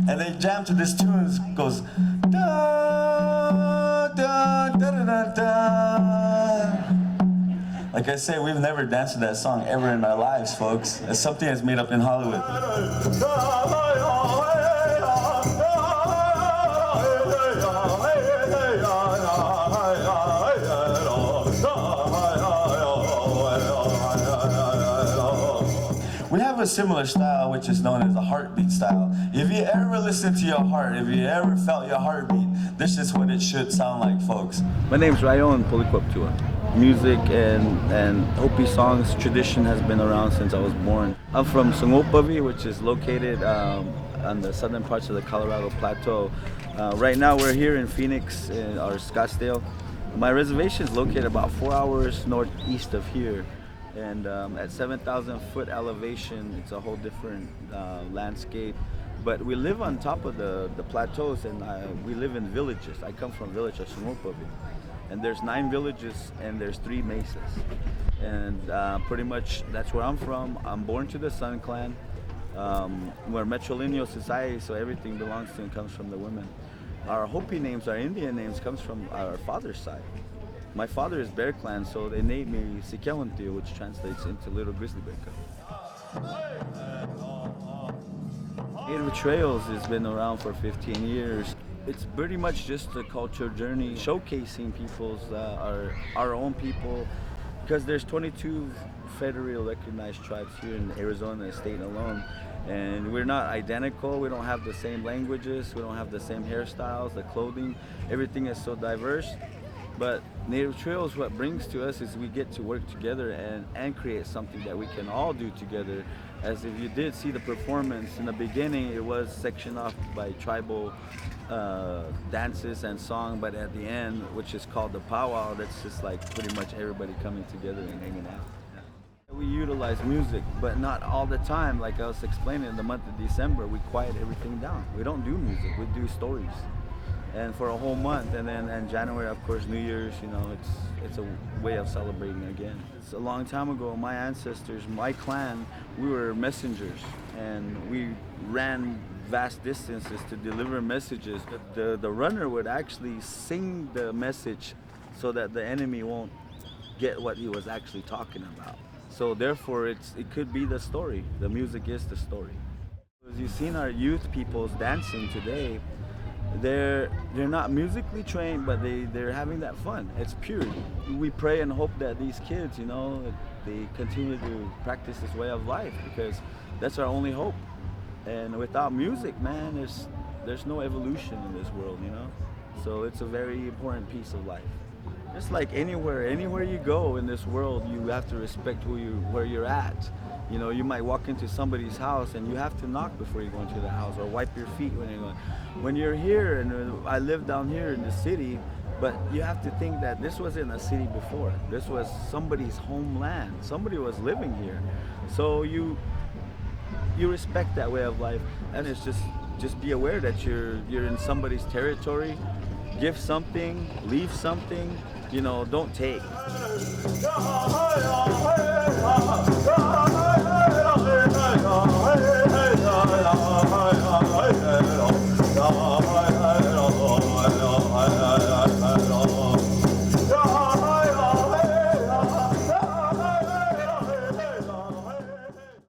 and they jam to this tune. It goes da da da da da da. Like I say, we've never danced to that song ever in our lives, folks. It's something that's made up in Hollywood. We have a similar style, which is known as the heartbeat style. If you ever listen to your heart, if you ever felt your heartbeat, this is what it should sound like, folks. My name's Ryon Polequaptewa. Music and Hopi songs tradition has been around since I was born. I'm from Shungopavi, which is located on the southern parts of the Colorado Plateau. Right now we're here in Phoenix, in our Scottsdale. My reservation is located about 4 hours northeast of here. And at 7,000 foot elevation, it's a whole different landscape. But we live on top of the plateaus, and we live in villages. I come from a village of Shungopavi. And there's 9 villages and there's 3 mesas. And pretty much that's where I'm from. I'm born to the Sun Clan. We're matrilineal society, so everything belongs to and comes from the women. Our Hopi names, our Indian names, comes from our father's side. My father is Bear Clan, so they named me Sikyawantiu, which translates into Little Grizzly Bear. Native Trails has been around for 15 years. It's pretty much just a culture journey, showcasing people's, our own people, because there's 22 federally recognized tribes here in Arizona state alone. And we're not identical, we don't have the same languages, we don't have the same hairstyles, the clothing, everything is so diverse. But Native Trails, what brings to us is we get to work together and create something that we can all do together. As if you did see the performance in the beginning, it was sectioned off by tribal dances and song, but at the end, which is called the powwow, that's just like pretty much everybody coming together and hanging out. We utilize music, but not all the time. Like I was explaining, in the month of December, we quiet everything down. We don't do music, we do stories. And for a whole month, and then in January, of course, New Year's, you know, it's a way of celebrating again. It's a long time ago, my ancestors, my clan, we were messengers, and we ran vast distances to deliver messages. The runner would actually sing the message so that the enemy won't get what he was actually talking about. So therefore, it could be the story. The music is the story. As you've seen our youth peoples dancing today, they're not musically trained, but they're having that fun. It's pure. We pray and hope that these kids, you know, they continue to practice this way of life, because that's our only hope. And without music, man, there's no evolution in this world, you know. So it's a very important piece of life. Just like anywhere you go in this world, you have to respect where you're at. You know, you might walk into somebody's house and you have to knock before you go into the house, or wipe your feet when you're going. When you're here, and I live down here in the city, but you have to think that this wasn't a city before. This was somebody's homeland. Somebody was living here. So you respect that way of life, and it's just be aware that you're in somebody's territory. Give something, leave something, you know, don't take.